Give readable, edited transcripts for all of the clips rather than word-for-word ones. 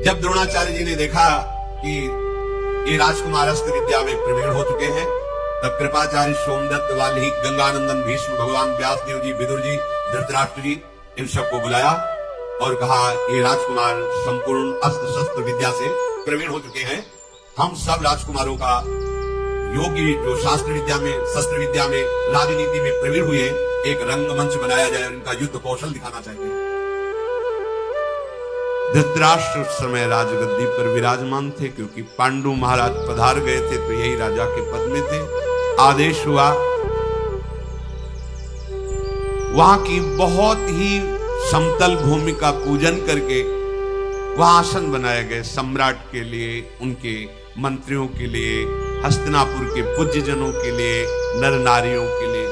जब द्रोणाचार्य जी ने देखा कि ये राजकुमार अस्त्र विद्या में प्रवीण हो चुके हैं, तब कृपाचार्य सोमदत्त, वाल्मीकि, गंगानंदन, भीष्म, भगवान व्यासदेव जी, विदुर जी, धृतराष्ट्र जी, इन सबको बुलाया और कहा ये राजकुमार संपूर्ण अस्त्र शस्त्र विद्या से प्रवीण हो चुके हैं। हम सब राजकुमारों का योग्य जो शास्त्र विद्या में, शस्त्र विद्या में, राजनीति में प्रवीण हुए, एक रंगमंच बनाया जाए और इनका युद्ध कौशल दिखाना चाहिए। धृतराष्ट्र उस समय राजगद्दी पर विराजमान थे, क्योंकि पांडु महाराज पधार गए थे तो यही राजा के पद में थे। आदेश हुआ, वहां की बहुत ही समतल भूमि का पूजन करके वहां आसन बनाए गए सम्राट के लिए, उनके मंत्रियों के लिए, हस्तिनापुर के पूज्य जनों के लिए, नर नारियों के लिए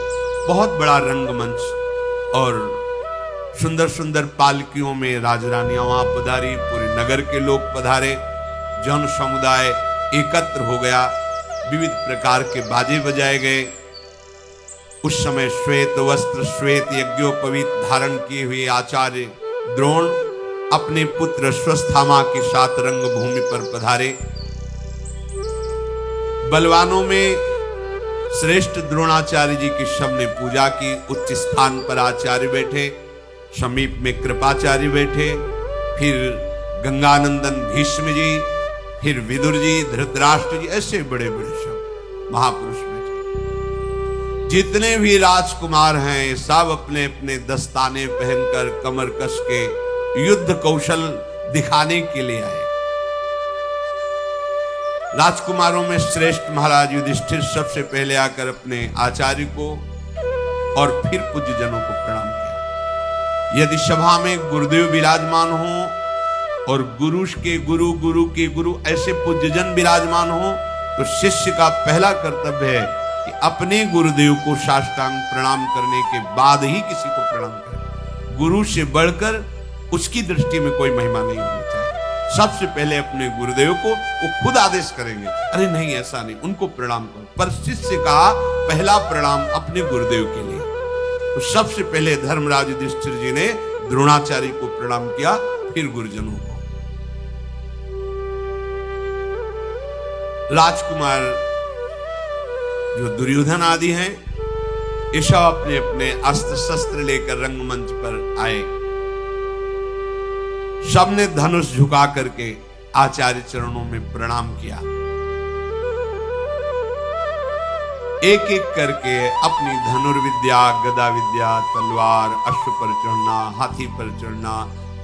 बहुत बड़ा रंगमंच, और सुंदर सुंदर पालकियों में राजरानियां वहां पधारी, पूरे नगर के लोग पधारे, जन समुदाय एकत्र हो गया, विविध प्रकार के बाजे बजाए गए। उस समय श्वेत वस्त्र, श्वेत यज्ञोपवीत धारण किए हुए आचार्य द्रोण अपने पुत्र अश्वत्थामा के साथ रंगभूमि पर पधारे। बलवानों में श्रेष्ठ द्रोणाचार्य जी की सबने पूजा की। उच्च स्थान पर आचार्य बैठे, समीप में कृपाचार्य बैठे, फिर गंगानंदन भीष्म जी, फिर विदुर जी, धृतराष्ट्र जी, ऐसे बड़े बड़े सब महापुरुष बैठे। जितने भी राजकुमार हैं सब अपने अपने दस्ताने पहनकर कमर कस के युद्ध कौशल दिखाने के लिए आए। राजकुमारों में श्रेष्ठ महाराज युधिष्ठिर सबसे पहले आकर अपने आचार्य को और फिर पूज्य जनों को प्रणाम किया। यदि सभा में गुरुदेव विराजमान हो और गुरु के गुरु, गुरु के गुरु ऐसे पूज्य जन विराजमान हो, तो शिष्य का पहला कर्तव्य है कि अपने गुरुदेव को साष्टांग प्रणाम करने के बाद ही किसी को प्रणाम करें। गुरु से बढ़कर उसकी दृष्टि में कोई महिमा नहीं होनी चाहिए। सबसे पहले अपने गुरुदेव को वो खुद आदेश करेंगे, अरे नहीं ऐसा नहीं, उनको प्रणाम करो। पर शिष्य का पहला प्रणाम अपने गुरुदेव के लिए। तो सबसे पहले धर्मराज युधिष्ठिर जी ने द्रोणाचार्य को प्रणाम किया, फिर गुरुजनों को। राजकुमार जो दुर्योधन आदि हैं, ये सब अपने अपने अस्त्र शस्त्र लेकर रंगमंच पर आए। सबने धनुष झुका करके आचार्य चरणों में प्रणाम किया। एक एक करके अपनी धनुर्विद्या, गदा विद्या, तलवार, अश्व पर चढ़ना, हाथी पर चढ़ना,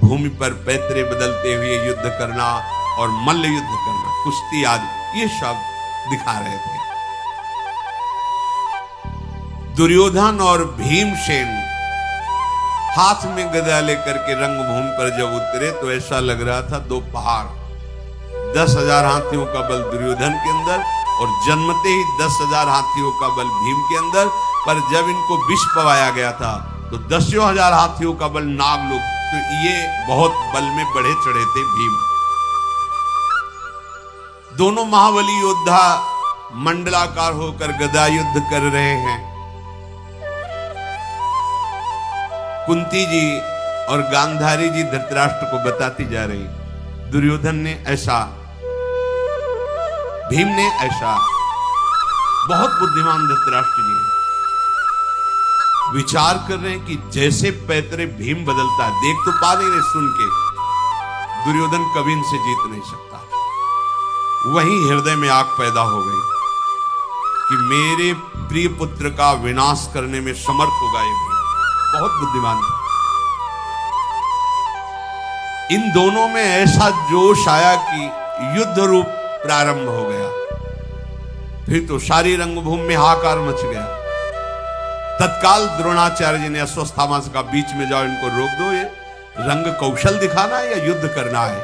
भूमि पर पैतरे बदलते हुए युद्ध करना और मल्ल युद्ध करना, कुश्ती आदि, ये सब दिखा रहे थे। दुर्योधन और भीमसेन हाथ में गदा लेकर के रंगभूमि पर जब उतरे तो ऐसा लग रहा था दो पहाड़। 10,000 हाथियों का बल दुर्योधन के अंदर और जन्मते ही 10,000 हाथियों का बल भीम के अंदर। पर जब इनको विष पवाया गया था तो 10,000 हाथियों का बल नागलोक, तो ये बहुत बल में बढ़े चढ़े थे भीम। दोनों महाबली योद्धा मंडलाकार होकर गदा युद्ध कर रहे हैं। कुंती जी और गांधारी जी धृतराष्ट्र को बताती जा रही, दुर्योधन ने ऐसा, भीम ने ऐसा। बहुत बुद्धिमान धृतराष्ट्र जी विचार कर रहे हैं कि जैसे पैतरे भीम बदलता है, देख तो पा नहीं रहे, सुन के दुर्योधन कभी इनसे जीत नहीं सकता। वहीं हृदय में आग पैदा हो गई कि मेरे प्रिय पुत्र का विनाश करने में समर्थ होगा ये भीम। बहुत बुद्धिमान था। इन दोनों में ऐसा जोश आया कि युद्ध रूप प्रारंभ हो गया। फिर तो सारी रंगभूमि में हाहाकार मच गया। तत्काल द्रोणाचार्य जी ने अश्वत्थामा से कहा, बीच में जाओ, इनको रोक दो, ये रंग कौशल दिखाना है या युद्ध करना है।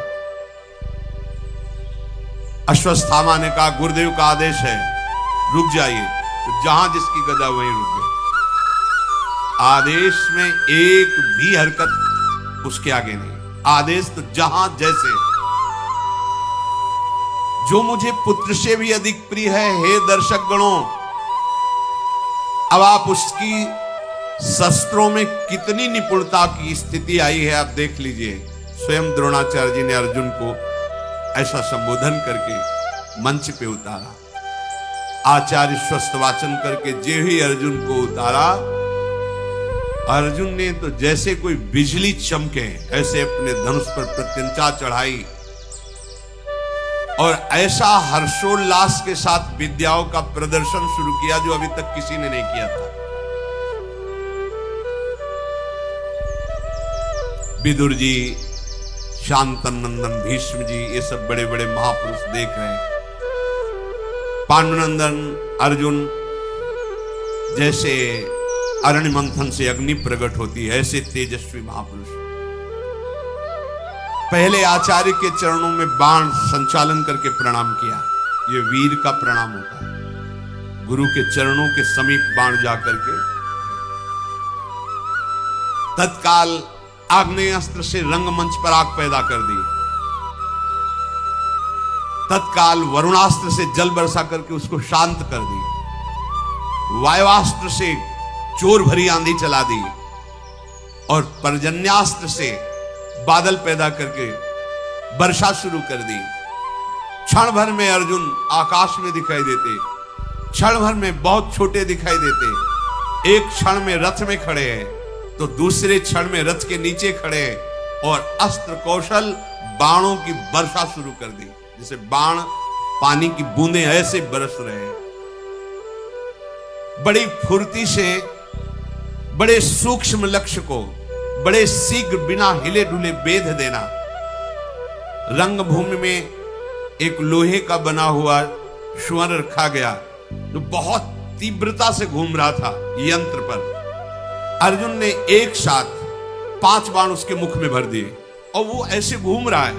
अश्वत्थामा ने कहा, गुरुदेव का आदेश है, रुक जाइए। तो जहां जिसकी गदा वहीं रुक गई। आदेश में एक भी हरकत उसके आगे नहीं। आदेश तो जहां जैसे। जो मुझे पुत्र से भी अधिक प्रिय है, हे दर्शक गणों, अब आप उसकी शस्त्रों में कितनी निपुणता की स्थिति आई है आप देख लीजिए। स्वयं द्रोणाचार्य जी ने अर्जुन को ऐसा संबोधन करके मंच पे उतारा। आचार्य स्वस्थ वाचन करके जे ही अर्जुन को उतारा, अर्जुन ने तो जैसे कोई बिजली चमके ऐसे अपने धनुष पर प्रत्यंचा चढ़ाई और ऐसा हर्षोल्लास के साथ विद्याओं का प्रदर्शन शुरू किया जो अभी तक किसी ने नहीं किया था। विदुर जी, शांतनंदन, भीष्म जी, ये सब बड़े बड़े महापुरुष देख रहे हैं। पांडुनंदन अर्जुन जैसे अरण्य मंथन से अग्नि प्रकट होती है, ऐसे तेजस्वी महापुरुष पहले आचार्य के चरणों में बाण संचालन करके प्रणाम किया। ये वीर का प्रणाम होता है, गुरु के चरणों के समीप बाण जाकर के तत्काल आग्नेय अस्त्र से रंगमंच पर आग पैदा कर दी, तत्काल वरुणास्त्र से जल बरसा करके उसको शांत कर दी, वायुवास्त्र से चोर भरी आंधी चला दी और पर्जन्यास्त्र से बादल पैदा करके वर्षा शुरू कर दी। क्षण भर में अर्जुन आकाश में दिखाई देते, क्षण भर में बहुत छोटे दिखाई देते। एक क्षण में रथ में खड़े हैं तो दूसरे क्षण में रथ के नीचे खड़े हैं और अस्त्र कौशल बाणों की वर्षा शुरू कर दी, जैसे बाण पानी की बूंदें ऐसे बरस रहे हैं। बड़ी फुर्ती से बड़े सूक्ष्म लक्ष्य को बड़े शीघ्र बिना हिले डुले भेद देना। रंगभूमि में एक लोहे का बना हुआ स्वर्ण रखा गया जो बहुत तीव्रता से घूम रहा था यंत्र पर। अर्जुन ने एक साथ 5 बाण उसके मुख में भर दिए और वो ऐसे घूम रहा है,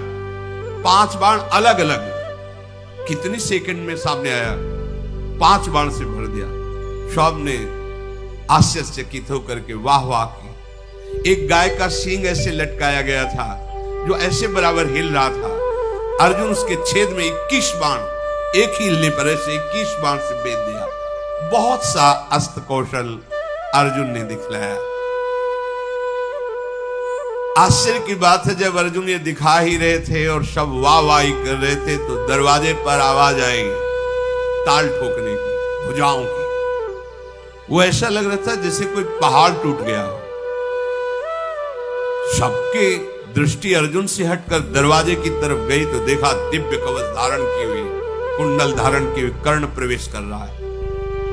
5 बाण अलग अलग, कितनी सेकंड में सामने आया, 5 बाण से भर दिया। सब ने आश्चर्यचकित होकर के वाह वाह की। एक गाय का सींग ऐसे लटकाया गया था जो ऐसे बराबर हिल रहा था। अर्जुन उसके छेद में 21 बाण एक ही हिलने पर ऐसे 21 बाण से भेद दिया। बहुत सा अस्त्र कौशल अर्जुन ने दिखलाया। आश्चर्य की बात है, जब अर्जुन ये दिखा ही रहे थे और सब वाह वाही कर रहे थे तो दरवाजे पर आवाज आई ताल ठोकने की, भुजाओं की। वो ऐसा लग रहा था जैसे कोई पहाड़ टूट गया हो। सबके दृष्टि अर्जुन से हटकर दरवाजे की तरफ गई तो देखा दिव्य कवच धारण की हुई, कुंडल धारण की हुई कर्ण प्रवेश कर रहा है।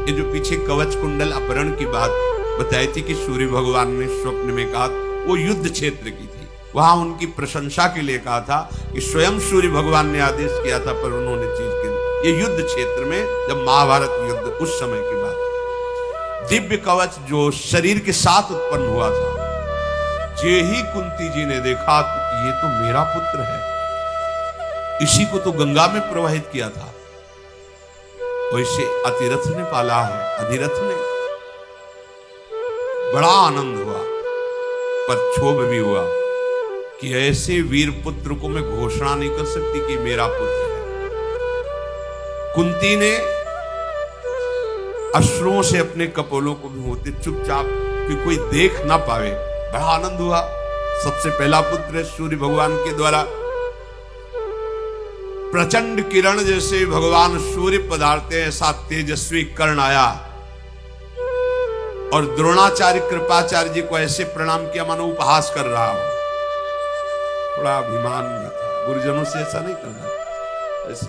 ये जो पीछे कवच कुंडल अपहरण की बात बताई थी कि सूर्य भगवान ने स्वप्न में कहा, वो युद्ध क्षेत्र की थी। वहां उनकी प्रशंसा के लिए कहा था कि स्वयं सूर्य भगवान ने आदेश किया था, पर उन्होंने चीज की। ये युद्ध क्षेत्र में जब महाभारत युद्ध उस समय की बात, दिव्य कवच जो शरीर के साथ उत्पन्न हुआ था, जे ही कुंती जी ने देखा तो ये तो मेरा पुत्र है, इसी को तो गंगा में प्रवाहित किया था, वैसे अतिरथ ने पाला है, अधिरथ ने। बड़ा आनंद हुआ पर क्षोभ भी हुआ कि ऐसे वीर पुत्र को मैं घोषणा नहीं कर सकती कि मेरा पुत्र है। कुंती ने अश्रुओं से अपने कपोलों को भी होते चुपचाप कि कोई देख ना पावे। बड़ा आनंद हुआ, सबसे पहला पुत्र सूर्य भगवान के द्वारा प्रचंड किरण जैसे भगवान सूर्य पधारते ऐसा तेजस्वी कर्ण आया और द्रोणाचार्य कृपाचार्य जी को ऐसे प्रणाम किया मानो उपहास कर रहा हो। थोड़ा अभिमान भी था, गुरुजनों से ऐसा नहीं करना, ऐसे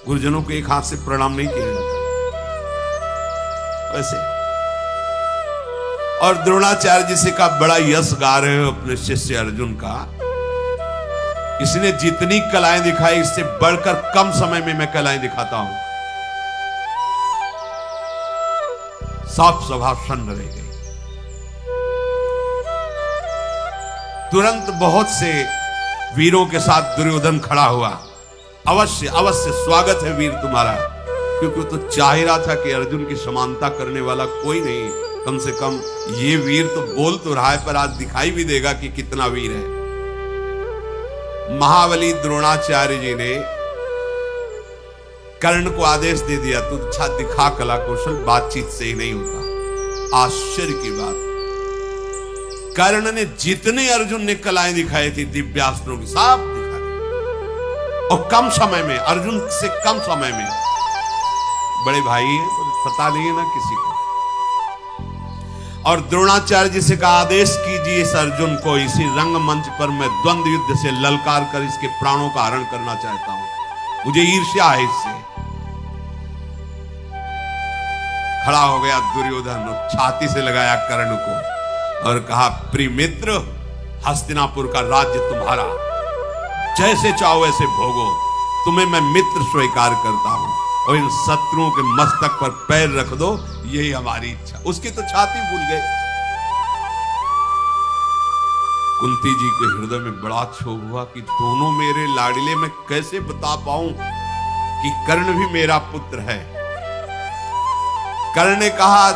गुरुजनों को एक हाथ से प्रणाम नहीं किया जाता वैसे। और द्रोणाचार्य जी से कहा, बड़ा यश गा रहे हो अपने शिष्य अर्जुन का, इसने जितनी कलाएं दिखाई इससे बढ़कर कम समय में मैं कलाएं दिखाता हूं। सब सभा सन्न रह गई। तुरंत बहुत से वीरों के साथ दुर्योधन खड़ा हुआ। अवश्य अवश्य स्वागत है वीर तुम्हारा, क्योंकि तो चाह ही रहा था कि अर्जुन की समानता करने वाला कोई नहीं, कम से कम ये वीर तो बोल तो रहा है पर आज दिखाई भी देगा कि कितना वीर है। महाबली द्रोणाचार्य जी ने कर्ण को आदेश दे दिया, तू अच्छा दिखा कला कौशल, बातचीत से ही नहीं होता। आश्चर्य की बात, कर्ण ने जितने अर्जुन ने कलाएं दिखाई थी दिव्यास्त्रों की सब दिखा दी, और कम समय में, अर्जुन से कम समय में। बड़े भाई हैं, पता नहीं है ना किसी को। और द्रोणाचार्य जी से कहा, आदेश कीजिए इस अर्जुन को, इसी रंगमंच पर मैं द्वंद्व युद्ध से ललकार कर इसके प्राणों का हरण करना चाहता हूं, मुझे ईर्ष्या है इससे। खड़ा हो गया दुर्योधन, छाती से लगाया कर्ण को और कहा, प्रिय मित्र, हस्तिनापुर का राज्य तुम्हारा, जैसे चाहो वैसे भोगो, तुम्हें मैं मित्र स्वीकार करता हूं, और इन शत्रुओं के मस्तक पर पैर रख दो, यही हमारी इच्छा। उसकी तो छाती भूल गए। कुंती जी के हृदय में बड़ा क्षोभ हुआ कि दोनों मेरे लाडले, मैं कैसे बता पाऊं कि कर्ण भी मेरा पुत्र है। कर्ण ने कहा,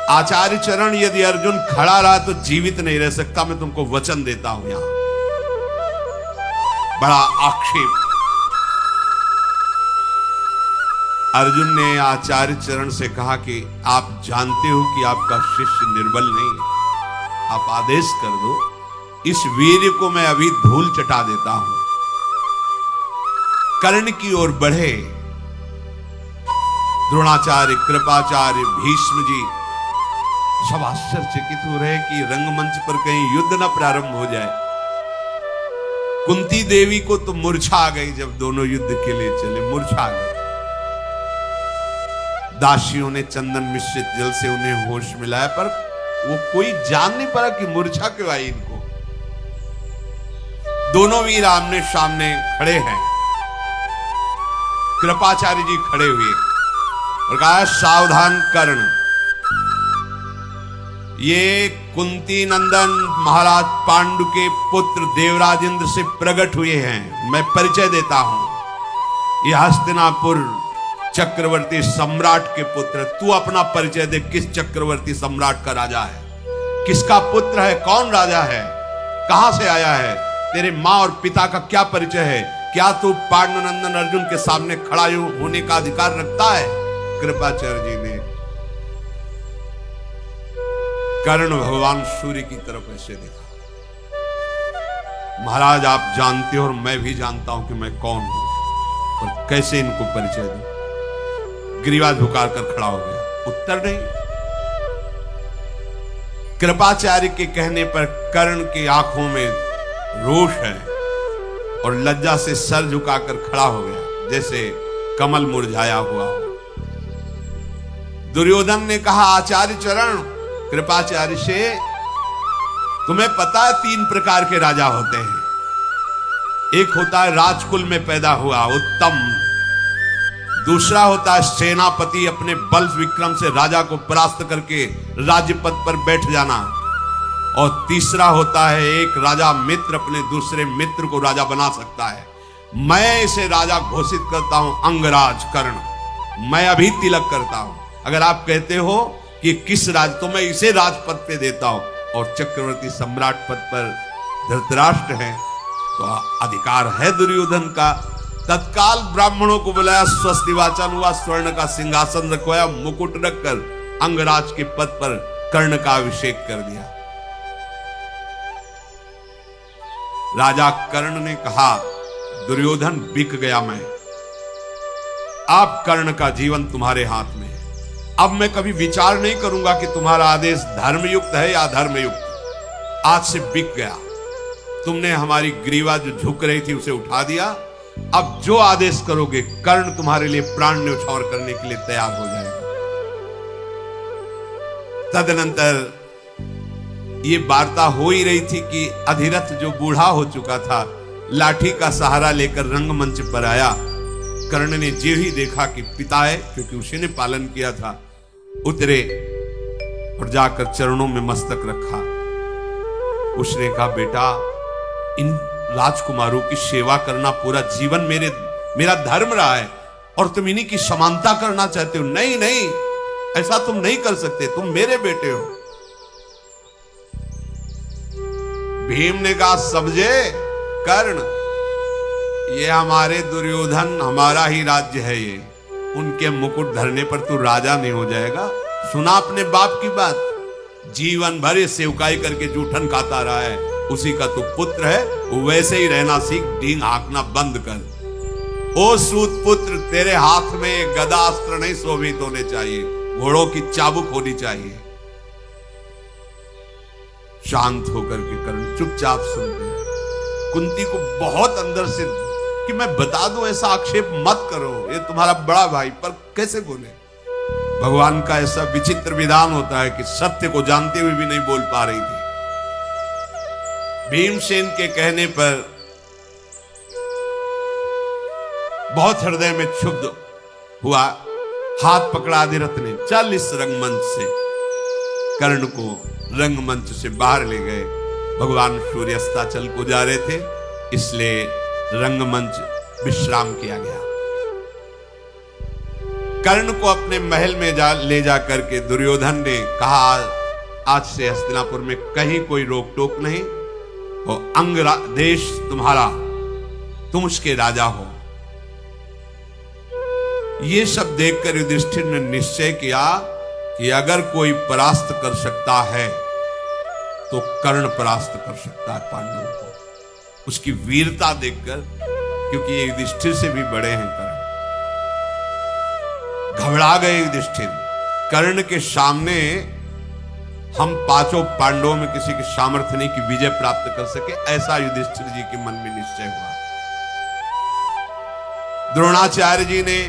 आचार्य चरण, यदि अर्जुन खड़ा रहा तो जीवित नहीं रह सकता, मैं तुमको वचन देता हूं। यहां बड़ा आक्षेप। अर्जुन ने आचार्य चरण से कहा कि आप जानते हो कि आपका शिष्य निर्बल नहीं है, आप आदेश कर दो, इस वीर को मैं अभी धूल चटा देता हूं। कर्ण की ओर बढ़े द्रोणाचार्य, कृपाचार्य, भीष्म जी सब आश्चर्यचकित हो रहे कि रंगमंच पर कहीं युद्ध न प्रारंभ हो जाए। कुंती देवी को तो मूर्छा आ गई, जब दोनों युद्ध के लिए चले मूर्छा आ गई। दासियों ने चंदन मिश्रित जल से उन्हें होश मिलाया, पर वो कोई जान नहीं पाया कि मूर्छा क्यों आई इनको। दोनों वीर आमने सामने खड़े हैं। कृपाचार्य जी खड़े हुए और कहा, सावधान कर्ण, ये कुंती नंदन महाराज पांडु के पुत्र देवराज इंद्र से प्रकट हुए हैं। मैं परिचय देता हूं, यह हस्तिनापुर चक्रवर्ती सम्राट के पुत्र। तू अपना परिचय दे, किस चक्रवर्ती सम्राट का राजा है, किसका पुत्र है, कौन राजा है, कहां से आया है, तेरे मां और पिता का क्या परिचय है, क्या तू पांडुनंदन अर्जुन के सामने खड़ा होने का अधिकार रखता है। कृपाचार्य जी ने कर्ण भगवान सूर्य की तरफ ऐसे देखा, महाराज आप जानते हो और मैं भी जानता हूं कि मैं कौन हूं, और कैसे इनको परिचय दूं। ग्रीवा झुकार कर खड़ा हो गया, उत्तर नहीं। कृपाचार्य के कहने पर कर्ण की आंखों में रोष है और लज्जा से सर झुकाकर खड़ा हो गया, जैसे कमल मुरझाया हुआ हो। दुर्योधन ने कहा, आचार्य चरण, कृपाचार्य से, तुम्हें पता है 3 प्रकार के राजा होते हैं। एक होता है राजकुल में पैदा हुआ उत्तम, दूसरा होता है सेनापति, अपने बल विक्रम से राजा को परास्त करके राज्य पद पर बैठ जाना, और तीसरा होता है एक राजा मित्र अपने दूसरे मित्र को राजा बना सकता है। मैं इसे राजा घोषित करता हूं, अंगराज कर्ण, मैं अभी तिलक करता हूं। अगर आप कहते हो कि किस राज, तो मैं इसे राजपद पे देता हूं, और चक्रवर्ती सम्राट पद पर धृतराष्ट्र है, तो अधिकार है दुर्योधन का। तत्काल ब्राह्मणों को बुलाया, स्वस्ति वाचन हुआ, स्वर्ण का सिंहासन रखवाया, मुकुट रखकर अंगराज के पद पर कर्ण का अभिषेक कर दिया। राजा कर्ण ने कहा, दुर्योधन बिक गया मैं, अब कर्ण का जीवन तुम्हारे हाथ में है। अब मैं कभी विचार नहीं करूंगा कि तुम्हारा आदेश धर्मयुक्त है या अधर्मयुक्त। आज से बिक गया। तुमने हमारी ग्रीवा जो झुक रही थी उसे उठा दिया, अब जो आदेश करोगे कर्ण तुम्हारे लिए प्राण न्यौछावर करने के लिए तैयार हो जाएगा। तदनंतर ये वार्ता हो ही रही थी कि अधिरथ जो बूढ़ा हो चुका था, लाठी का सहारा लेकर रंगमंच पर आया। कर्ण ने जो ही देखा कि पिता है, क्योंकि उसी ने पालन किया था, उतरे और जाकर चरणों में मस्तक रखा। उसने कहा, बेटा, इन राजकुमारों की सेवा करना पूरा जीवन मेरा धर्म रहा है, और तुम इन्हीं की समानता करना चाहते हो। नहीं नहीं, ऐसा तुम नहीं कर सकते, तुम मेरे बेटे हो। भीम ने कहा, समझे कर्ण, ये हमारे दुर्योधन, हमारा ही राज्य है ये, उनके मुकुट धरने पर तू राजा नहीं हो जाएगा। सुना अपने बाप की बात, जीवन भर ये सेवकाई करके जूठन खाता रहा है, उसी का तू पुत्र है, वैसे ही रहना सीख, डींग हाँकना बंद कर। ओ सूत पुत्र, तेरे हाथ में गदा अस्त्र नहीं शोभित होने चाहिए, घोड़ों की चाबुक होनी चाहिए। शांत होकर के कर्ण चुपचाप सुनते हैं। कुंती को बहुत अंदर से कि मैं बता दूं, ऐसा आक्षेप मत करो, ये तुम्हारा बड़ा भाई, पर कैसे बोले। भगवान का ऐसा विचित्र विधान होता है कि सत्य को जानते हुए भी नहीं बोल पा रही थी। भीमसेन के कहने पर बहुत हृदय में क्षुब्ध हुआ, हाथ पकड़ा अधिरथ ने, चल इस रंगमंच से। कर्ण को रंगमंच से बाहर ले गए। भगवान सूर्यास्ताचल को जा रहे थे, इसलिए रंगमंच विश्राम किया गया। कर्ण को अपने महल में ले जा करके दुर्योधन ने कहा, आज से हस्तिनापुर में कहीं कोई रोक टोक नहीं, और अंग देश तुम्हारा, तुम उसके राजा हो। ये सब देखकर युधिष्ठिर ने निश्चय किया कि अगर कोई परास्त कर सकता है तो कर्ण परास्त कर सकता है पांडवों को, उसकी वीरता देखकर, क्योंकि ये युधिष्ठिर से भी बड़े हैं कर्ण। घबरा गए युधिष्ठिर, कर्ण के सामने हम पांचों पांडवों में किसी की सामर्थ्य नहीं कि विजय प्राप्त कर सके, ऐसा युधिष्ठिर जी के मन में निश्चय हुआ। द्रोणाचार्य जी ने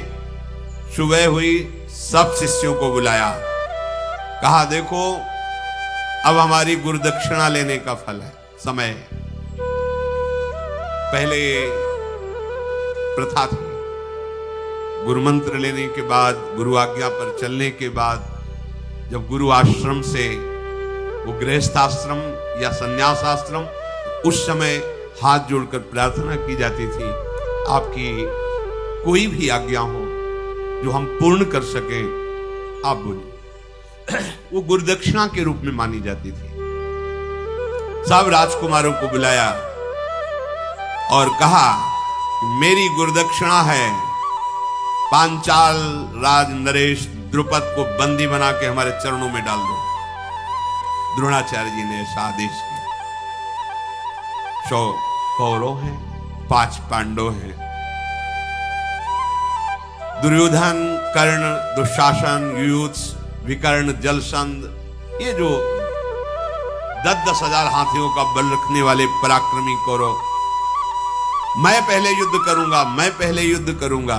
सुबह हुई, सब शिष्यों को बुलाया, कहा देखो अब हमारी गुरुदक्षिणा लेने का फल है, समय है। पहले प्रथा थी, गुरु मंत्र लेने के बाद, गुरु आज्ञा पर चलने के बाद, जब गुरु आश्रम से वो गृहस्थाश्रम या संन्यासाश्रम, उस समय हाथ जोड़कर प्रार्थना की जाती थी, आपकी कोई भी आज्ञा हो जो हम पूर्ण कर सके, आप बोलिए। वो गुरुदक्षिणा के रूप में मानी जाती थी। सब राजकुमारों को बुलाया और कहा कि मेरी गुरुदक्षिणा है, पांचाल राज नरेश द्रुपद को बंदी बना के हमारे चरणों में डाल दो। द्रोणाचार्य जी ने ऐसा आदेश किया। 100 कौरव हैं, 5 पांडव हैं। दुर्योधन, कर्ण, दुशासन, युयुत्स, विकर्ण, जलसंध, ये जो 10-10 हजार हाथियों का बल रखने वाले पराक्रमी कौरव, मैं पहले युद्ध करूंगा, मैं पहले युद्ध करूंगा।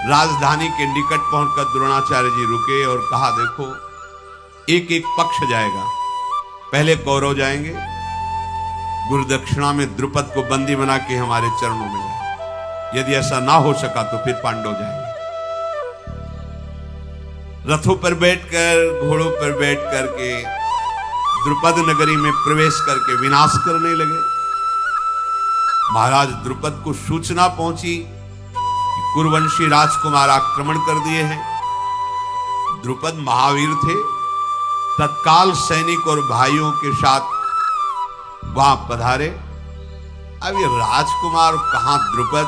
राजधानी के निकट पहुंचकर द्रोणाचार्य जी रुके और कहा देखो, एक एक पक्ष जाएगा, पहले कौरव जाएंगे, गुरुदक्षिणा में द्रुपद को बंदी बना के हमारे चरणों में जाएंगे। यदि ऐसा ना हो सका तो फिर पांडव जाएंगे। रथों पर बैठकर, घोड़ों पर बैठ करके द्रुपद नगरी में प्रवेश करके विनाश करने लगे। महाराज द्रुपद को सूचना पहुंची कि कुरुवंशी राजकुमार आक्रमण कर दिए हैं। द्रुपद महावीर थे, तत्काल सैनिक और भाइयों के साथ वहां पधारे। अब ये राजकुमार कहां द्रुपद,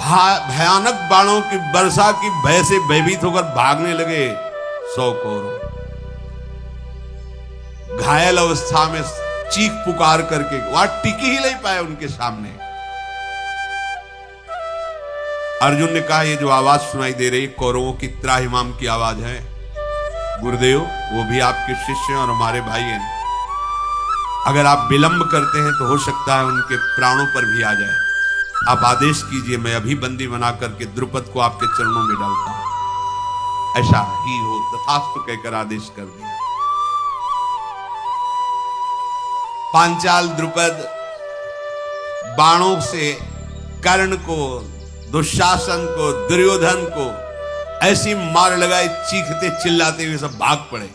भयानक बाणों की वर्षा की भय से भयभीत होकर भागने लगे। 100 कौरव घायल अवस्था में चीख पुकार करके वहां टिक ही नहीं पाए उनके सामने। अर्जुन ने कहा, ये जो आवाज सुनाई दे रही कौरवों की त्राहिमाम की आवाज है। गुरुदेव, वो भी आपके शिष्य हैं और हमारे भाई हैं, अगर आप विलंब करते हैं तो हो सकता है उनके प्राणों पर भी आ जाए। आप आदेश कीजिए, मैं अभी बंदी बना करके द्रुपद को आपके चरणों में डालता हूं। ऐसा ही हो, तथास्तु कहकर आदेश कर दिया। पांचाल द्रुपद बाणों से कर्ण को, दुशासन को, दुर्योधन को ऐसी मार लगाए, चीखते चिल्लाते हुए सब भाग पड़े,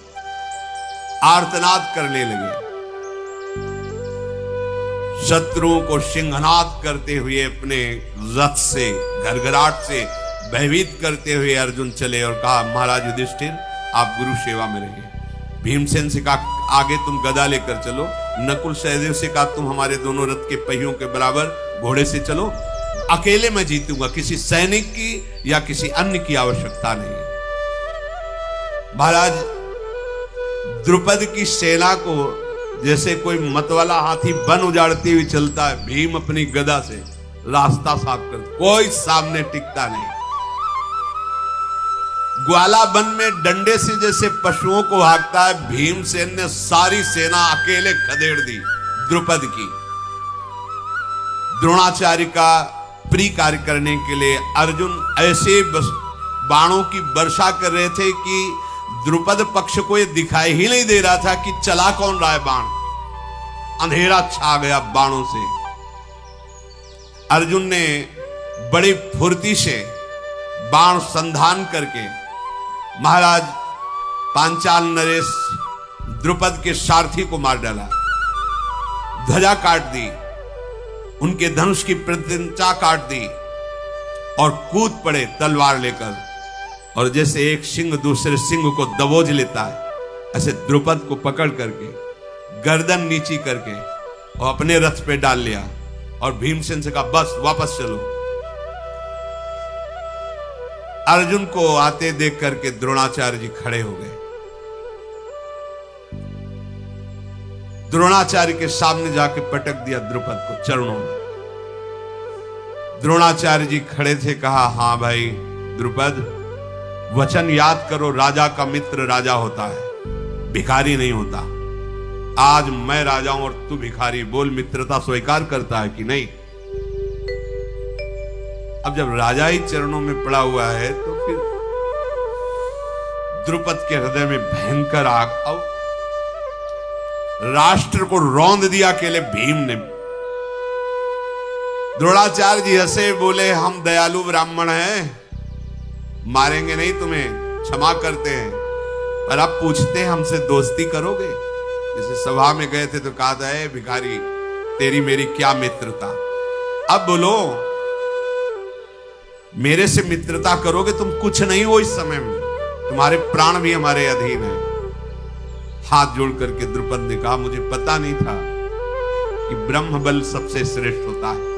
आर्तनाद करने लगे। शत्रुओं को सिंहनाद करते हुए अपने रथ से, घरघराट से भयभीत करते हुए अर्जुन चले और कहा, महाराज युधिष्ठिर, आप गुरु सेवा में रहिए। भीमसेन से कहा, आगे तुम गदा लेकर चलो। नकुल सहदेव से कहा, तुम हमारे दोनों रथ के पहियों के बराबर घोड़े से चलो। अकेले मैं जीतूंगा, किसी सैनिक की या किसी अन्य की आवश्यकता नहीं। महाराज द्रुपद की सेना को जैसे कोई मतवाला हाथी वन उजाड़ती हुई चलता है, भीम अपनी गदा से रास्ता साफ कर, कोई सामने टिकता नहीं। ग्वाला वन में डंडे से जैसे पशुओं को हाँकता है, भीमसेन ने सारी सेना अकेले खदेड़ दी द्रुपद की। द्रोणाचार्य का प्री कार्य करने के लिए अर्जुन ऐसे बाणों की वर्षा कर रहे थे कि द्रुपद पक्ष को यह दिखाई ही नहीं दे रहा था कि चला कौन रहा है बाण। अंधेरा छा गया बाणों से। अर्जुन ने बड़ी फुर्ती से बाण संधान करके महाराज पांचाल नरेश द्रुपद के सारथी को मार डाला, ध्वजा काट दी, उनके धनुष की प्रतिंचा काट दी और कूद पड़े तलवार लेकर। और जैसे एक सिंह दूसरे सिंह को दबोच लेता है, ऐसे द्रुपद को पकड़ करके गर्दन नीची करके और अपने रथ पे डाल लिया और भीमसेन से कहा बस वापस चलो। अर्जुन को आते देख करके द्रोणाचार्य जी खड़े हो गए। द्रोणाचार्य के सामने जाके पटक दिया द्रुपद को चरणों में। द्रोणाचार्य जी खड़े थे, कहा हां भाई द्रुपद, वचन याद करो, राजा का मित्र राजा होता है, भिखारी नहीं होता। आज मैं राजा हूं और तू भिखारी, बोल मित्रता स्वीकार करता है कि नहीं? अब जब राजा ही चरणों में पड़ा हुआ है तो फिर द्रुपद के हृदय में भयंकर आग, अब राष्ट्र को रौंद दिया अकेले भीम ने। द्रोणाचार्य जी हंसे, बोले हम दयालु ब्राह्मण हैं, मारेंगे नहीं तुम्हें, क्षमा करते हैं, पर अब पूछते हैं हमसे दोस्ती करोगे? जैसे सभा में गए थे तो कहा था भिखारी तेरी मेरी क्या मित्रता, अब बोलो मेरे से मित्रता करोगे? तुम कुछ नहीं हो इस समय में, तुम्हारे प्राण भी हमारे अधीन है। हाथ जोड़ करके द्रुपद ने कहा मुझे पता नहीं था कि ब्रह्म बल सबसे श्रेष्ठ होता है।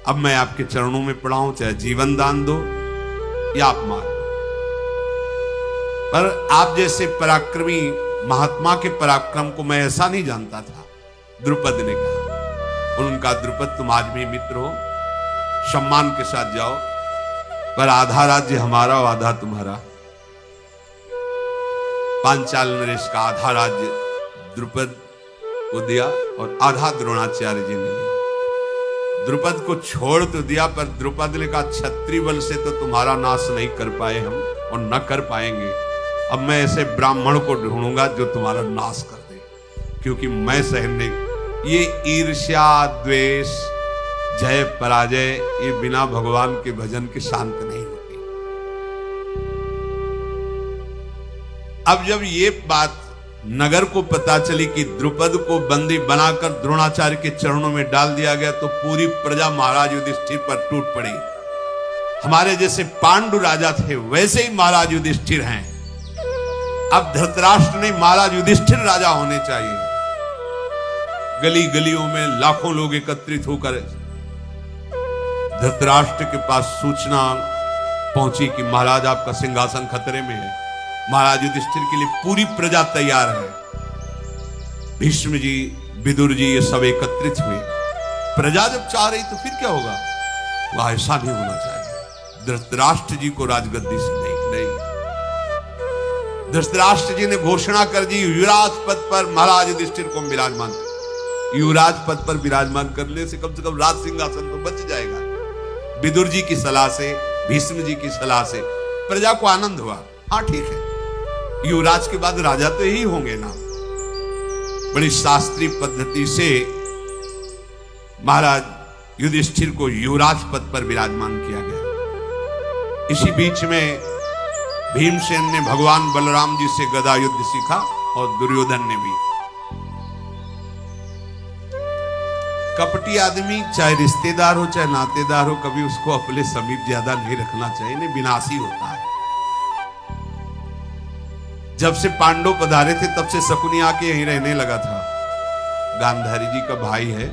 अब मैं आपके चरणों में पड़ा हूं, चाहे जीवन दान दो या आप मार दो, पर आप जैसे पराक्रमी महात्मा के पराक्रम को मैं ऐसा नहीं जानता था। द्रुपद ने कहा, और उनका द्रुपद तुम आज भी मित्र हो, सम्मान के साथ जाओ, पर आधा राज्य हमारा और आधा तुम्हारा। पांचाल नरेश का आधा राज्य द्रुपद को दिया और आधा द्रोणाचार्य जी ने लिया। द्रुपद को छोड़ तो दिया, पर द्रुपद ने कहा क्षत्रिय बल से तो तुम्हारा नाश नहीं कर पाए हम और न कर पाएंगे, अब मैं ऐसे ब्राह्मण को ढूंढूंगा जो तुम्हारा नाश कर दे, क्योंकि मैं सहने ये ईर्ष्या द्वेष जय पराजय ये बिना भगवान के भजन के शांत नहीं होती। अब जब ये बात नगर को पता चली कि द्रुपद को बंदी बनाकर द्रोणाचार्य के चरणों में डाल दिया गया, तो पूरी प्रजा महाराज युधिष्ठिर पर टूट पड़ी। हमारे जैसे पांडु राजा थे वैसे ही महाराज युधिष्ठिर हैं। अब धृतराष्ट्र नहीं, महाराज युधिष्ठिर राजा होने चाहिए। गली गलियों में लाखों लोग एकत्रित होकर धृतराष्ट्र के पास सूचना पहुंची कि महाराज आपका सिंहासन खतरे में है। महाराज युधिष्ठिर के लिए पूरी प्रजा तैयार है। भीष्म जी, विदुर जी ये सब एकत्रित हुए। प्रजा जब चाह रही तो फिर क्या होगा? वह ऐसा नहीं होना चाहिए। धृतराष्ट्र जी को राजगद्दी से नहीं। धृतराष्ट्र जी ने घोषणा कर दी युवराज पद पर महाराज युधिष्ठिर को विराजमान। युवराज पद पर विराजमान करने से कम राज सिंहासन तो बच जाएगा। विदुर जी की सलाह से, भीष्म जी की सलाह से प्रजा को आनंद हुआ। हाँ ठीक है, युवराज के बाद राजा तो यही होंगे ना। बड़ी शास्त्रीय पद्धति से महाराज युधिष्ठिर को युवराज पद पर विराजमान किया गया। इसी बीच में भीमसेन ने भगवान बलराम जी से गदा युद्ध सीखा और दुर्योधन ने भी। कपटी आदमी चाहे रिश्तेदार हो चाहे नातेदार हो, कभी उसको अपने समीप ज्यादा नहीं रखना चाहिए, नहीं विनाशी होता है। जब से पांडव पधारे थे तब से शकुनी आके यहीं रहने लगा था। गांधारी जी का भाई है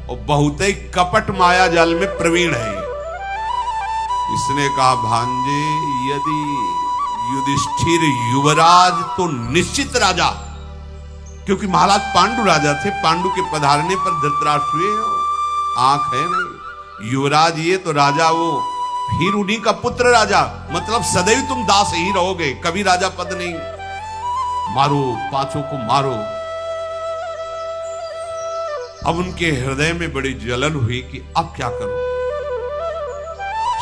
और बहुत ही कपट माया जाल में प्रवीण है। इसने कहा भांजे यदि युधिष्ठिर युवराज तो निश्चित राजा, क्योंकि महाराज पांडु राजा थे। पांडु के पधारने पर धृतराष्ट्र हुए, आंख है नहीं। युवराज ये तो राजा, वो फिर उन्हीं का पुत्र राजा, मतलब सदैव तुम दास ही रहोगे, कभी राजा पद नहीं। मारो, पांचों को मारो। अब उनके हृदय में बड़ी जलन हुई कि अब क्या करूं।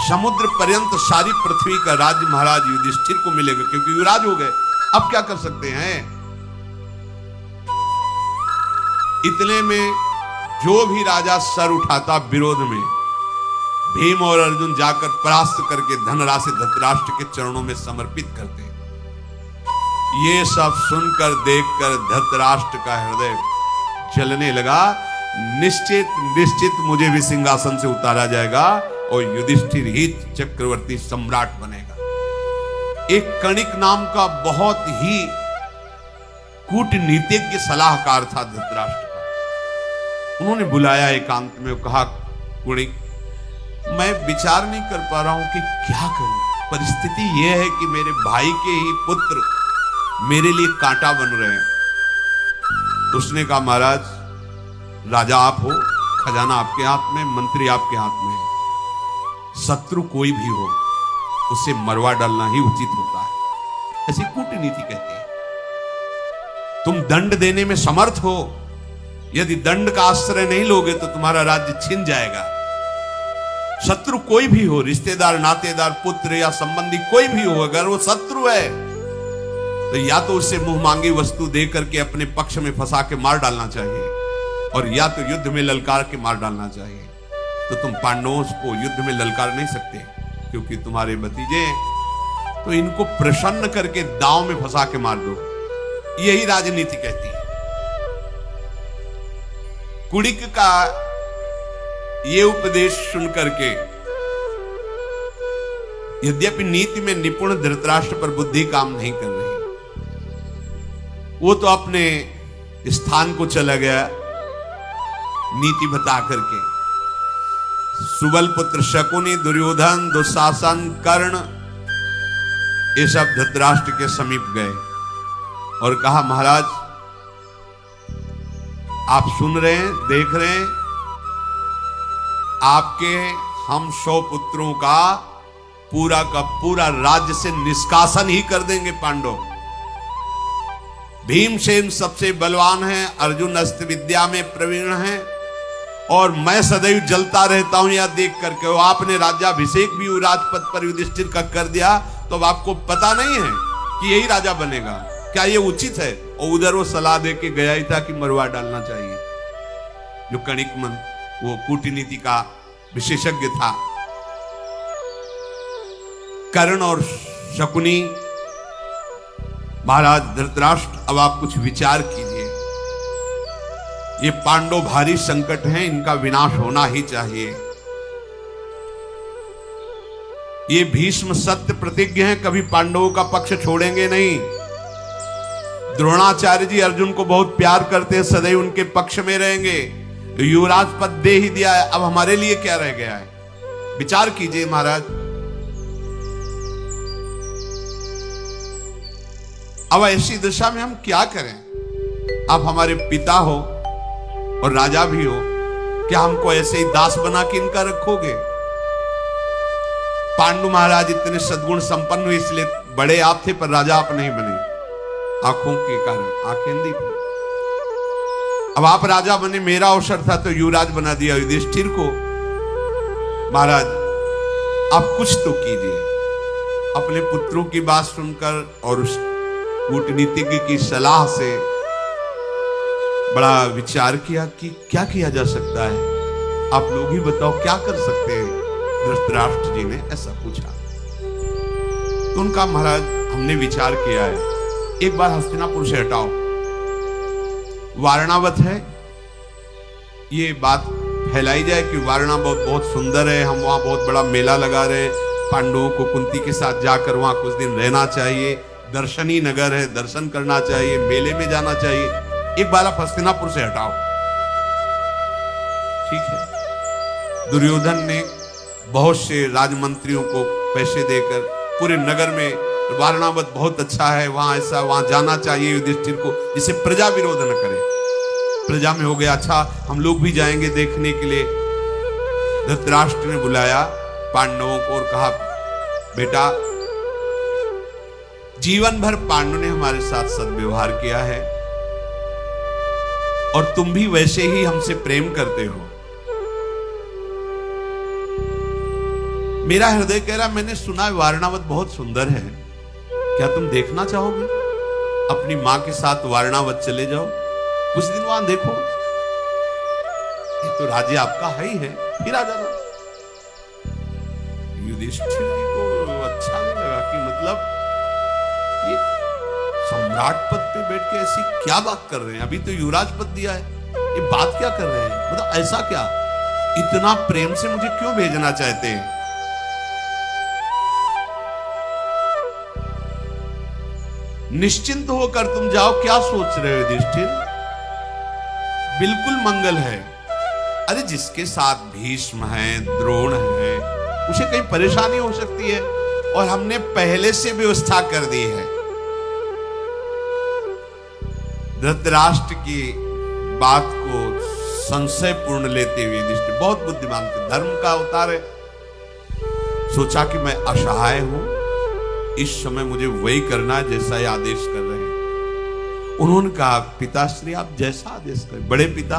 समुद्र पर्यंत सारी पृथ्वी का राज्य महाराज युधिष्ठिर को मिलेगा, क्योंकि युवराज हो गए। अब क्या कर सकते हैं। इतने में जो भी राजा सर उठाता विरोध में, भीम और अर्जुन जाकर परास्त करके धनराशि धृतराष्ट्र के चरणों में समर्पित करते। ये सब सुनकर देखकर धृतराष्ट्र का हृदय जलने लगा। निश्चित मुझे भी सिंहासन से उतारा जाएगा और युधिष्ठिर ही चक्रवर्ती सम्राट बनेगा। एक कणिक नाम का बहुत ही कूटनीतिज्ञ सलाहकार था धृतराष्ट्र का। उन्होंने बुलाया एकांत में, कहा कुणिक, मैं विचार नहीं कर पा रहा हूं कि क्या करूं। परिस्थिति यह है कि मेरे भाई के ही पुत्र मेरे लिए कांटा बन रहे हैं। उसने कहा, महाराज, राजा आप हो, खजाना आपके हाथ में, मंत्री आपके हाथ में है। शत्रु कोई भी हो उसे मरवा डालना ही उचित होता है, ऐसी कूटनीति कहती है। तुम दंड देने में समर्थ हो, यदि दंड का आश्रय नहीं लोगे तो तुम्हारा राज्य छिन जाएगा। शत्रु कोई भी हो, रिश्तेदार, नातेदार, पुत्र या संबंधी कोई भी हो, अगर वो शत्रु है तो या तो उससे मुंह मांगी वस्तु दे करके अपने पक्ष में फंसा के मार डालना चाहिए, और या तो युद्ध में ललकार के मार डालना चाहिए। तो तुम पांडवों को युद्ध में ललकार नहीं सकते, क्योंकि तुम्हारे भतीजे, तो इनको प्रसन्न करके दांव में फंसा के मार दो। यही राजनीति कहती है। कुणिक का ये उपदेश सुन करके, यद्यपि नीति में निपुण धृतराष्ट्र पर बुद्धि काम नहीं कर रही, वो तो अपने स्थान को चला गया नीति बता करके। सुबल पुत्र शकुनी, दुर्योधन, दुशासन, कर्ण, ये सब धृतराष्ट्र के समीप गए और कहा, महाराज आप सुन रहे हैं, देख रहे हैं, आपके हम 100 पुत्रों का पूरा राज्य से निष्कासन ही कर देंगे पांडव। भीमसेन सबसे बलवान है, अर्जुन अस्त्र विद्या में प्रवीण है, और मैं सदैव जलता रहता हूं यह देख करके। वो आपने राज्याभिषेक भी राजपद पर युधिष्ठिर का कर दिया, तो अब आपको पता नहीं है कि यही राजा बनेगा। क्या ये उचित है? और उधर वो सलाह दे के गया ही था कि मरवा डालना चाहिए। जो कणिकमन, वो कूटनीति का विशेषज्ञ था। कर्ण और शकुनी, महाराज धृतराष्ट्र, अब आप कुछ विचार कीजिए। ये पांडव भारी संकट हैं, इनका विनाश होना ही चाहिए। ये भीष्म सत्य प्रतिज्ञ हैं, कभी पांडवों का पक्ष छोड़ेंगे नहीं। द्रोणाचार्य जी अर्जुन को बहुत प्यार करते हैं, सदैव उनके पक्ष में रहेंगे। युवराज पद दे ही दिया है, अब हमारे लिए क्या रह गया है? विचार कीजिए महाराज। अब ऐसी दशा में हम क्या करें? आप हमारे पिता हो और राजा भी हो, क्या हमको ऐसे ही दास बना के इनका रखोगे? पांडु महाराज इतने सद्गुण संपन्न हुए, इसलिए बड़े आप थे पर राजा आप नहीं बने, आंखों के कारण, आंखें अंधी थी। अब आप राजा बने, मेरा अवसर था तो युवराज बना दिया युधिष्ठिर को। महाराज आप कुछ तो कीजिए। अपने पुत्रों की बात सुनकर और उस कूटनीतिज्ञ की सलाह से बड़ा विचार किया कि क्या किया जा सकता है। आप लोग ही बताओ क्या कर सकते हैं। धृतराष्ट्र जी ने ऐसा पूछा तो उनका, महाराज हमने विचार किया है, एक बार हस्तिनापुर से हटाओ, वारणावत है, ये बात फैलाई जाए कि वारणा बहुत सुंदर है, हम वहां बहुत बड़ा मेला लगा रहे हैं, पांडवों को कुंती के साथ जाकर वहां कुछ दिन रहना चाहिए, दर्शनी नगर है, दर्शन करना चाहिए, मेले में जाना चाहिए, एक बार आप हस्तिनापुर से हटाओ। ठीक है। दुर्योधन ने बहुत से राजमंत्रियों को पैसे देकर पूरे नगर में वारणावत बहुत अच्छा है, वहां ऐसा, वहां जाना चाहिए युधिष्ठिर को, जिसे प्रजा विरोध न करे। प्रजा में हो गया, अच्छा हम लोग भी जाएंगे देखने के लिए। धृतराष्ट्र ने बुलाया पांडवों को और कहा, बेटा जीवन भर पांडव ने हमारे साथ सद्व्यवहार किया है और तुम भी वैसे ही हमसे प्रेम करते हो। मेरा हृदय कह रहा, मैंने सुना है वारणावत बहुत सुंदर है, क्या तुम देखना चाहोगे? अपनी मां के साथ वारणावत चले जाओ, कुछ दिन वहां देखो, ये तो राज्य आपका है ही है, फिर आ जाना। युधिष्ठिर जी को अच्छा नहीं लगा कि मतलब ये सम्राट पद पे बैठ के ऐसी क्या बात कर रहे हैं, अभी तो युवराज पद दिया है, ये बात क्या कर रहे हैं, मतलब ऐसा क्या, इतना प्रेम से मुझे क्यों भेजना चाहते हैं? निश्चिंत होकर तुम जाओ, क्या सोच रहे हो युधिष्ठिर, बिल्कुल मंगल है। अरे जिसके साथ भीष्म है, द्रोण है, उसे कहीं परेशानी हो सकती है, और हमने पहले से व्यवस्था कर दी है। धृतराष्ट्र की बात को संशय पूर्ण लेते हुए युधिष्ठिर बहुत बुद्धिमान थे, धर्म का अवतार है, सोचा कि मैं असहाय हूं, इस समय मुझे वही करना है जैसा ये आदेश कर रहे हैं। उन्होंने कहा, पिताश्री आप जैसा आदेश करें। बड़े पिता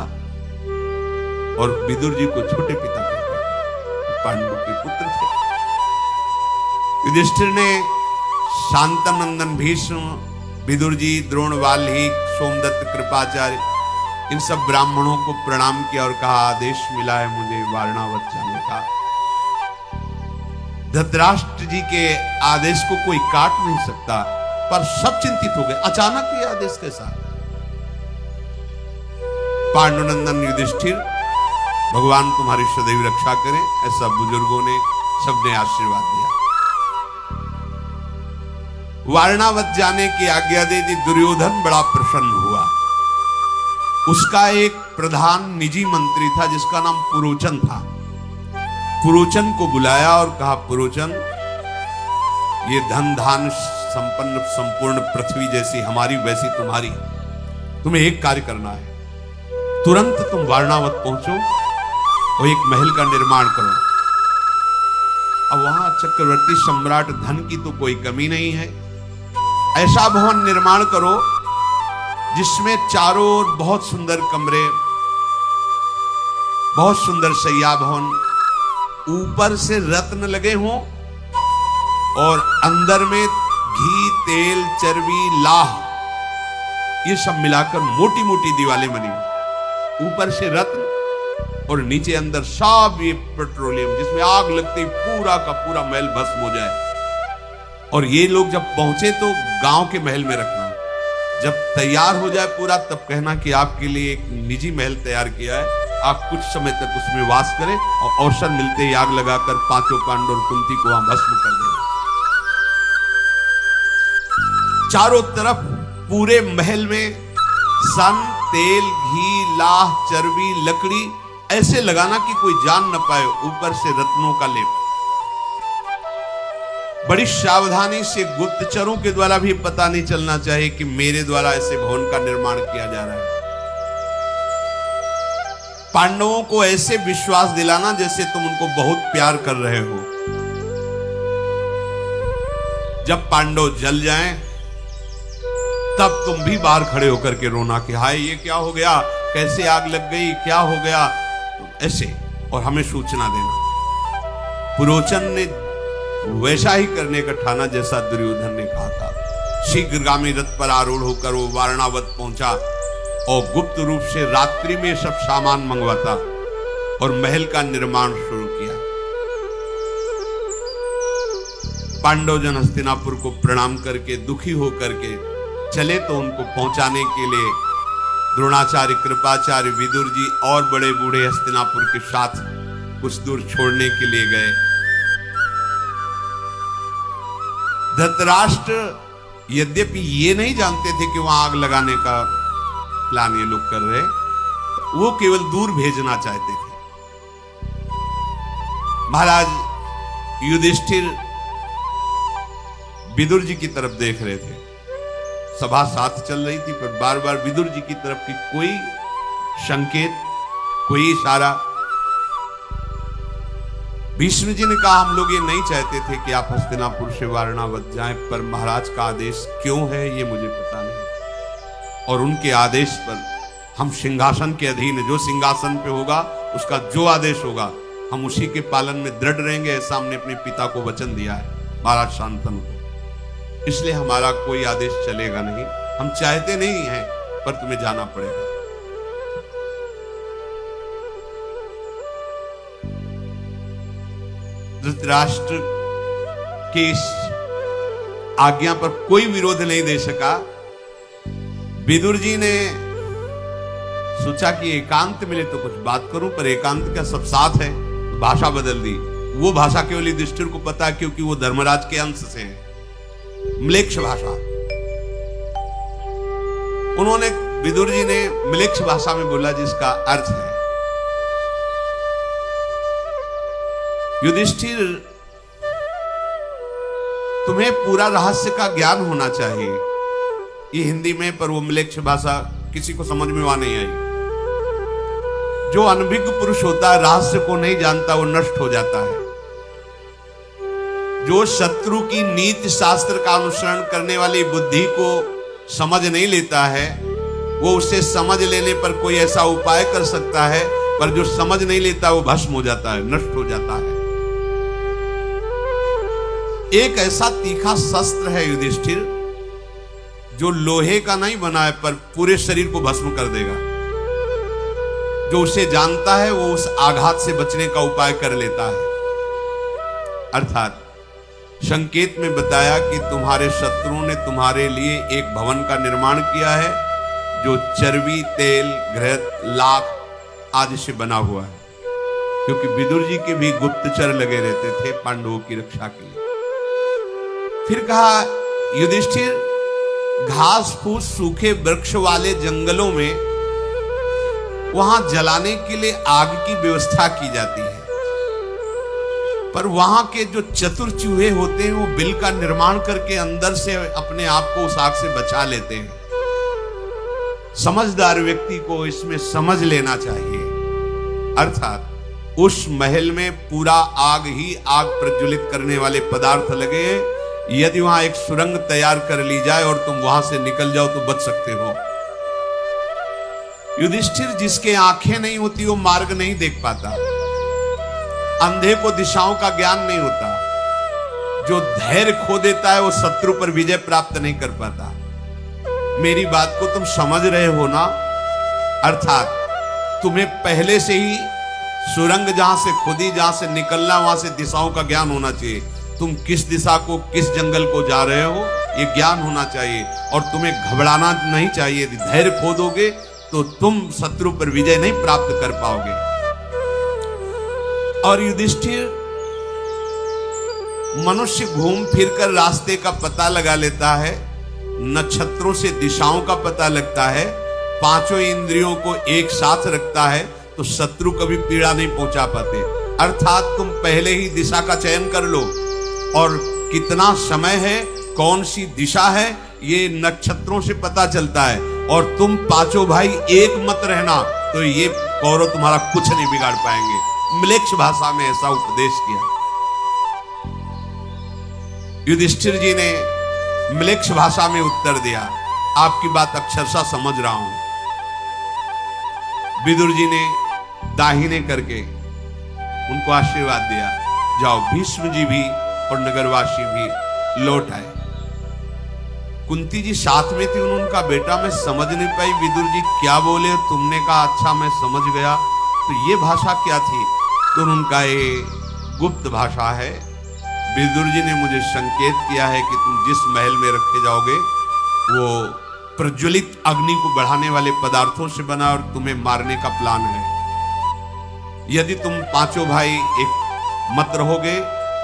और विदुर जी को छोटे पिता कहते हैं, पांडव के पुत्र थे। युधिष्ठिर ने शांतनंदन भीष्म, विदुर जी, द्रोणवाल्ही, सोमदत्त, कृपाचार्य, इन सब ब्राह्मणों को प्रणाम किया और कहा, आदेश मिला है मुझे वारणावत जाने का। धृतराष्ट्र जी के आदेश को कोई काट नहीं सकता, पर सब चिंतित हो गए, अचानक ये आदेश कैसा? पांडुनंदन युधिष्ठिर, भगवान तुम्हारी सदैव रक्षा करें, ऐसा बुजुर्गों ने सबने आशीर्वाद दिया। वारणावत जाने की आज्ञा दे दी। दुर्योधन बड़ा प्रसन्न हुआ। उसका एक प्रधान निजी मंत्री था जिसका नाम पुरोचन था। पुरोचन को बुलाया और कहा, पुरोचन, ये धन धान संपन्न संपूर्ण पृथ्वी जैसी हमारी वैसी तुम्हारी, तुम्हें एक कार्य करना है, तुरंत तुम वारणावत पहुंचो और एक महल का निर्माण करो। अब वहां चक्रवर्ती सम्राट धन की तो कोई कमी नहीं है, ऐसा भवन निर्माण करो जिसमें चारों ओर बहुत सुंदर कमरे, बहुत सुंदर शैया भवन, ऊपर से रत्न लगे हों और अंदर में घी, तेल, चर्बी, लाह, ये सब मिलाकर मोटी मोटी दीवारें बनी, ऊपर से रत्न और नीचे अंदर सब ये पेट्रोलियम, जिसमें आग लगते ही पूरा का पूरा महल भस्म हो जाए। और ये लोग जब पहुंचे तो गांव के महल में रखना, जब तैयार हो जाए पूरा तब कहना कि आपके लिए एक निजी महल तैयार किया है, आप कुछ समय तक उसमें वास करें और अवसर मिलते ही आग लगाकर पांचों पांडव और कुंती को वहां भस्म कर दें। चारों तरफ पूरे महल में सन, तेल, घी, लाह, चर्बी, लकड़ी ऐसे लगाना कि कोई जान न पाए, ऊपर से रत्नों का लेप। बड़ी सावधानी से गुप्तचरों के द्वारा भी पता नहीं चलना चाहिए कि मेरे द्वारा ऐसे भवन का निर्माण किया जा रहा है। पांडवों को ऐसे विश्वास दिलाना जैसे तुम उनको बहुत प्यार कर रहे हो। जब पांडव जल जाएं तब तुम भी बाहर खड़े होकर के रोना कि हाय ये क्या हो गया, कैसे आग लग गई, क्या हो गया, ऐसे, और हमें सूचना देना। पुरोचन ने वैसा ही करने का ठाना जैसा दुर्योधन ने कहा था। शीघ्रगामी रथ पर आरूढ़ होकर वो वारणावत पहुंचा और गुप्त रूप से रात्रि में सब सामान मंगवाता और महल का निर्माण शुरू किया। पांडवजन हस्तिनापुर को प्रणाम करके दुखी होकर के चले तो उनको पहुंचाने के लिए द्रोणाचार्य, कृपाचार्य, विदुर जी और बड़े बूढ़े हस्तिनापुर के साथ कुछ दूर छोड़ने के लिए गए। धृतराष्ट्र यद्यपि ये नहीं जानते थे कि वहां आग लगाने का प्लान ये लोग कर रहे, वो केवल दूर भेजना चाहते थे। महाराज युधिष्ठिर विदुर जी की तरफ देख रहे थे। सभा साथ चल रही थी, पर बार बार विदुर जी की तरफ की कोई संकेत, कोई इशारा। भीष्म जी ने कहा, हम लोग ये नहीं चाहते थे कि आप हस्तिनापुर से वारणावत जाएं, पर महाराज का आदेश क्यों है ये मुझे पता नहीं, और उनके आदेश पर हम सिंहासन के अधीन, जो सिंहासन पे होगा उसका जो आदेश होगा हम उसी के पालन में दृढ़ रहेंगे, ऐसा हमने अपने पिता को वचन दिया है, महाराज शांतनु को। इसलिए हमारा कोई आदेश चलेगा नहीं, हम चाहते नहीं हैं, पर तुम्हें जाना पड़ेगा। धृतराष्ट्र की इस आज्ञा पर कोई विरोध नहीं दे सका। विदुर जी ने सोचा कि एकांत मिले तो कुछ बात करूं, पर एकांत का सब साथ है, तो भाषा बदल दी। वो भाषा केवल युधिष्ठिर को पता है, क्योंकि वो धर्मराज के अंश से है, म्लेच्छ भाषा। उन्होंने, विदुर जी ने म्लेच्छ भाषा में बोला, जिसका अर्थ है, युधिष्ठिर, तुम्हें पूरा रहस्य का ज्ञान होना चाहिए। ये हिंदी में, पर वो म्लेच्छ भाषा किसी को समझ में वहां नहीं आई। जो अनभिज्ञ पुरुष होता है, रहस्य को नहीं जानता, वो नष्ट हो जाता है। जो शत्रु की नीति शास्त्र का अनुसरण करने वाली बुद्धि को समझ नहीं लेता है, वो उसे समझ लेने पर कोई ऐसा उपाय कर सकता है, पर जो समझ नहीं लेता वो भस्म हो जाता है, नष्ट हो जाता है। एक ऐसा तीखा शस्त्र है युधिष्ठिर, जो लोहे का नहीं बना है, पर पूरे शरीर को भस्म कर देगा। जो उसे जानता है वो उस आघात से बचने का उपाय कर लेता है। अर्थात संकेत में बताया कि तुम्हारे शत्रुओं ने तुम्हारे लिए एक भवन का निर्माण किया है, जो चर्बी, तेल, घृत, लाख आदि से बना हुआ है, क्योंकि विदुर जी के भी गुप्तचर लगे रहते थे पांडवों की रक्षा के लिए। फिर कहा, युधिष्ठिर, घास फूस सूखे वृक्ष वाले जंगलों में वहां जलाने के लिए आग की व्यवस्था की जाती है, पर वहां के जो चतुर चूहे होते हैं वो बिल का निर्माण करके अंदर से अपने आप को उस आग से बचा लेते हैं। समझदार व्यक्ति को इसमें समझ लेना चाहिए। अर्थात उस महल में पूरा आग ही आग प्रज्वलित करने वाले पदार्थ लगे हैं। यदि वहां एक सुरंग तैयार कर ली जाए और तुम वहां से निकल जाओ तो बच सकते हो। युधिष्ठिर, जिसके आंखें नहीं होती वो मार्ग नहीं देख पाता, अंधे को दिशाओं का ज्ञान नहीं होता, जो धैर्य खो देता है वो शत्रु पर विजय प्राप्त नहीं कर पाता। मेरी बात को तुम समझ रहे हो ना? अर्थात तुम्हें पहले से ही सुरंग जहां से खुदी, जहां से निकलना, वहां से दिशाओं का ज्ञान होना चाहिए। तुम किस दिशा को, किस जंगल को जा रहे हो, ये ज्ञान होना चाहिए, और तुम्हें घबराना नहीं चाहिए। यदि धैर्य खो दोगे तो तुम शत्रु पर विजय नहीं प्राप्त कर पाओगे। और युधिष्ठिर, मनुष्य घूम फिरकर रास्ते का पता लगा लेता है, नक्षत्रों से दिशाओं का पता लगता है, पांचों इंद्रियों को एक साथ रखता है, तो शत्रु कभी पीड़ा नहीं पहुंचा पाते। अर्थात तुम पहले ही दिशा का चयन कर लो, और कितना समय है, कौन सी दिशा है, ये नक्षत्रों से पता चलता है। और तुम पांचों भाई एक मत रहना, तो ये कौरव तुम्हारा कुछ नहीं बिगाड़ पाएंगे। म्लेच्छ भाषा में ऐसा उपदेश किया। युधिष्ठिर जी ने म्लेच्छ भाषा में उत्तर दिया, आपकी बात अक्षरशः समझ रहा हूं। विदुर जी ने दाहिने करके उनको आशीर्वाद दिया, जाओ। भीष्म जी भी और नगरवासी भी लौट आए। कुंती जी साथ में थी, उनका बेटा, मैं समझ नहीं पाई विदुर जी क्या बोले। तुमने कहा अच्छा मैं समझ गया, तो ये भाषा क्या थी? तो उनका ये गुप्त भाषा है। विदुर जी ने मुझे संकेत किया है कि तुम जिस महल में रखे जाओगे वो प्रज्वलित अग्नि को बढ़ाने वाले पदार्थों से बना, और तुम्हें मारने का प्लान है। यदि तुम पांचों भाई एक मत रहोगे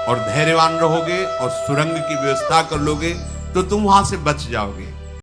और धैर्यवान रहोगे और सुरंग की व्यवस्था कर लोगे, तो तुम वहां से बच जाओगे।